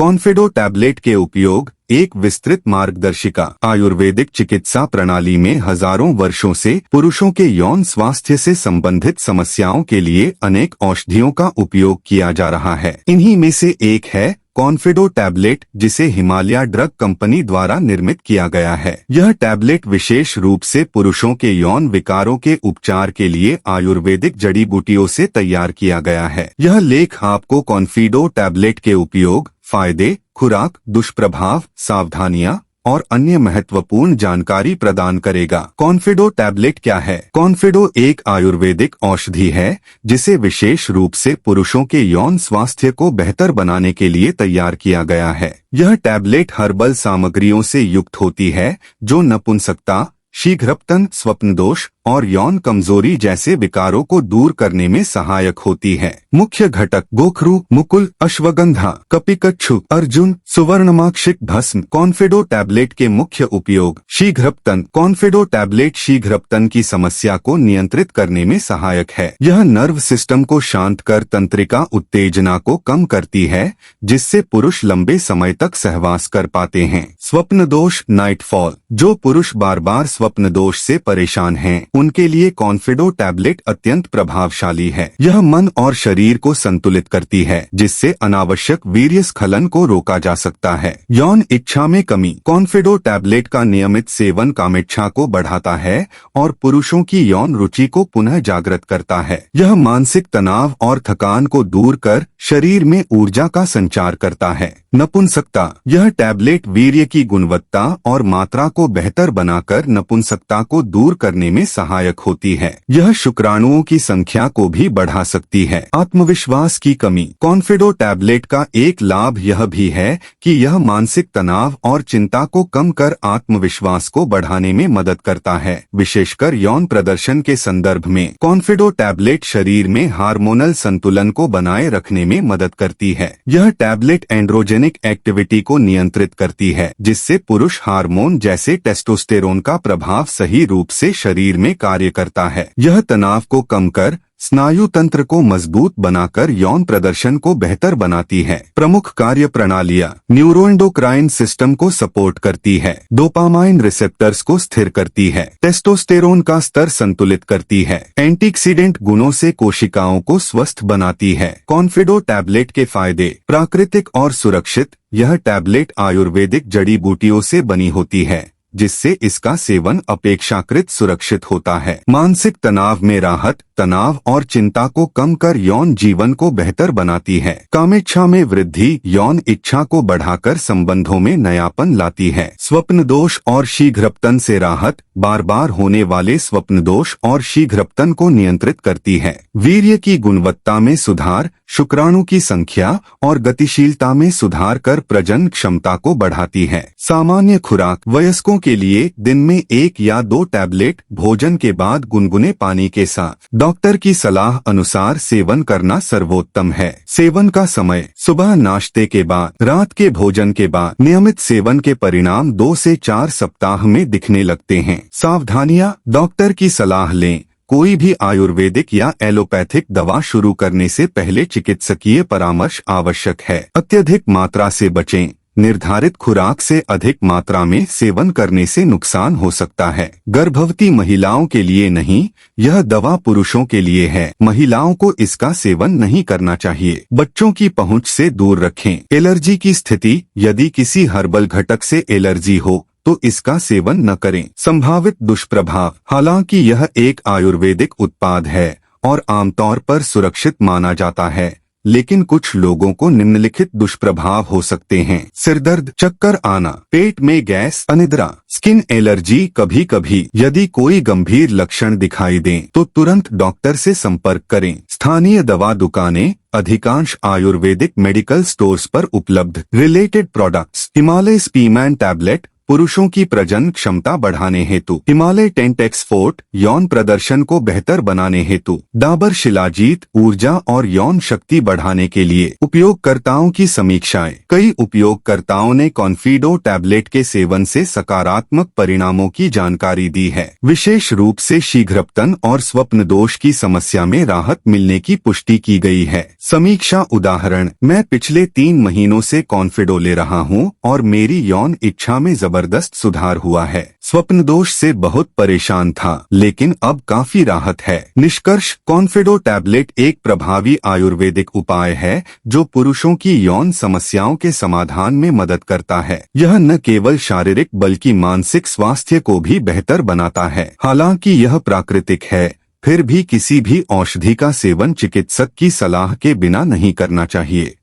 Confido tablet के उपयोग एक विस्तृत मार्गदर्शिका। आयुर्वेदिक चिकित्सा प्रणाली में हजारों वर्षों से पुरुषों के यौन स्वास्थ्य से संबंधित समस्याओं के लिए अनेक औषधियों का उपयोग किया जा रहा है। इन्हीं में से एक है कॉन्फिडो टैबलेट, जिसे हिमालय ड्रग कंपनी द्वारा निर्मित किया गया है। यह टैबलेट विशेष रूप से पुरुषों के यौन विकारों के उपचार के लिए आयुर्वेदिक जड़ी बूटियों से तैयार किया गया है। यह लेख आपको कॉन्फिडो टैबलेट के उपयोग, फायदे, खुराक, दुष्प्रभाव, सावधानियां और अन्य महत्वपूर्ण जानकारी प्रदान करेगा। कॉन्फिडो टैबलेट क्या है? कॉन्फिडो एक आयुर्वेदिक औषधि है जिसे विशेष रूप से पुरुषों के यौन स्वास्थ्य को बेहतर बनाने के लिए तैयार किया गया है। यह टैबलेट हर्बल सामग्रियों से युक्त होती है जो नपुंसकता, शीघ्रपतन, स्वप्नदोष और यौन कमजोरी जैसे विकारों को दूर करने में सहायक होती है। मुख्य घटक: गोखरू, मुकुल, अश्वगंधा, कपिकच्छु, अर्जुन, सुवर्णमाक्षिक भस्म। कॉन्फिडो टैबलेट के मुख्य उपयोग: शीघ्रपतन। कॉन्फिडो टैबलेट शीघ्रपतन की समस्या को नियंत्रित करने में सहायक है। यह नर्व सिस्टम को शांत कर तंत्रिका उत्तेजना को कम करती है, जिससे पुरुष लंबे समय तक सहवास कर पाते हैं। स्वप्न दोष, नाइटफॉल। जो पुरुष बार बार स्वप्न दोष से परेशान हैं, उनके लिए कॉन्फिडो टैबलेट अत्यंत प्रभावशाली है। यह मन और शरीर को संतुलित करती है, जिससे अनावश्यक वीर्यस्खलन को रोका जा सकता है। यौन इच्छा में कमी। कॉन्फिडो टैबलेट का नियमित सेवन कामेच्छा को बढ़ाता है और पुरुषों की यौन रुचि को पुनः जागृत करता है। यह मानसिक तनाव और थकान को दूर कर शरीर में ऊर्जा का संचार करता है। नपुंसकता। यह टैबलेट वीर्य की गुणवत्ता और मात्रा को बेहतर बनाकर नपुंसकता को दूर करने में सहायक होती है। यह शुक्राणुओं की संख्या को भी बढ़ा सकती है। आत्मविश्वास की कमी। कॉन्फिडो टैबलेट का एक लाभ यह भी है कि यह मानसिक तनाव और चिंता को कम कर आत्मविश्वास को बढ़ाने में मदद करता है, विशेषकर यौन प्रदर्शन के संदर्भ में। कॉन्फिडो टैबलेट शरीर में हार्मोनल संतुलन को बनाए रखने में मदद करती है। यह टैबलेट एंड्रोजेनिक एक्टिविटी को नियंत्रित करती है, जिससे पुरुष हार्मोन जैसे टेस्टोस्टेरोन का प्रभाव सही रूप से शरीर में कार्य करता है। यह तनाव को कम कर स्नायु तंत्र को मजबूत बनाकर यौन प्रदर्शन को बेहतर बनाती है। प्रमुख कार्य प्रणालियां: न्यूरोएंडोक्राइन सिस्टम को सपोर्ट करती है, डोपामाइन रिसेप्टर्स को स्थिर करती है, टेस्टोस्टेरोन का स्तर संतुलित करती है, एंटीऑक्सीडेंट गुणों से कोशिकाओं को स्वस्थ बनाती है। कॉन्फिडो टैबलेट के फायदे: प्राकृतिक और सुरक्षित। यह टैबलेट आयुर्वेदिक जड़ी बूटियों से बनी होती है, जिससे इसका सेवन अपेक्षाकृत सुरक्षित होता है। मानसिक तनाव में राहत, तनाव और चिंता को कम कर यौन जीवन को बेहतर बनाती है। कामेच्छा में वृद्धि, यौन इच्छा को बढ़ाकर संबंधों में नयापन लाती है। स्वप्न दोष और शीघ्रपतन से राहत, बार बार होने वाले स्वप्न दोष और शीघ्रपतन को नियंत्रित करती है। वीर्य की गुणवत्ता में सुधार, शुक्राणु की संख्या और गतिशीलता में सुधार कर प्रजनन क्षमता को बढ़ाती है। सामान्य खुराक: वयस्कों के लिए दिन में 1 या 2 टैबलेट भोजन के बाद गुनगुने पानी के साथ डॉक्टर की सलाह अनुसार सेवन करना सर्वोत्तम है। सेवन का समय: सुबह नाश्ते के बाद, रात के भोजन के बाद। नियमित सेवन के परिणाम 2 से 4 सप्ताह में दिखने लगते हैं। सावधानियां: डॉक्टर की सलाह लें। कोई भी आयुर्वेदिक या एलोपैथिक दवा शुरू करने से पहले चिकित्सकीय परामर्श आवश्यक है। अत्यधिक मात्रा से बचें। निर्धारित खुराक से अधिक मात्रा में सेवन करने से नुकसान हो सकता है। गर्भवती महिलाओं के लिए नहीं, यह दवा पुरुषों के लिए है। महिलाओं को इसका सेवन नहीं करना चाहिए। बच्चों की पहुंच से दूर रखें। एलर्जी की स्थिति: यदि किसी हर्बल घटक से एलर्जी हो तो इसका सेवन न करें। संभावित दुष्प्रभाव: हालांकि यह एक आयुर्वेदिक उत्पाद है और आमतौर पर सुरक्षित माना जाता है, लेकिन कुछ लोगों को निम्नलिखित दुष्प्रभाव हो सकते हैं: सिरदर्द, चक्कर आना, पेट में गैस, अनिद्रा, स्किन एलर्जी। कभी कभी यदि कोई गंभीर लक्षण दिखाई दें तो तुरंत डॉक्टर से संपर्क करें। स्थानीय दवा दुकानें: अधिकांश आयुर्वेदिक मेडिकल स्टोर्स पर उपलब्ध। रिलेटेड प्रोडक्ट्स: हिमालय स्पीमैन टैबलेट पुरुषों की प्रजनन क्षमता बढ़ाने हेतु। हिमालय 10 एक्सफोर्ट यौन प्रदर्शन को बेहतर बनाने हेतु। डाबर शिलाजीत ऊर्जा और यौन शक्ति बढ़ाने के लिए। उपयोगकर्ताओं की समीक्षाएं। कई उपयोगकर्ताओं ने कॉन्फिडो टैबलेट के सेवन से सकारात्मक परिणामों की जानकारी दी है। विशेष रूप से शीघ्रपतन और स्वप्न दोष की समस्या में राहत मिलने की पुष्टि की गई है। समीक्षा उदाहरण, मैं पिछले 3 महीनों से कॉन्फिडो ले रहा हूं और मेरी यौन इच्छा में जबरदस्त सुधार हुआ है। स्वप्न दोष से बहुत परेशान था, लेकिन अब काफी राहत है। निष्कर्ष, कॉन्फिडो टैबलेट एक प्रभावी आयुर्वेदिक उपाय है जो पुरुषों की यौन समस्याओं के समाधान में मदद करता है। यह न केवल शारीरिक बल्कि मानसिक स्वास्थ्य को भी बेहतर बनाता है। हालांकि यह प्राकृतिक है, फिर भी किसी भी औषधि का सेवन चिकित्सक की सलाह के बिना नहीं करना चाहिए।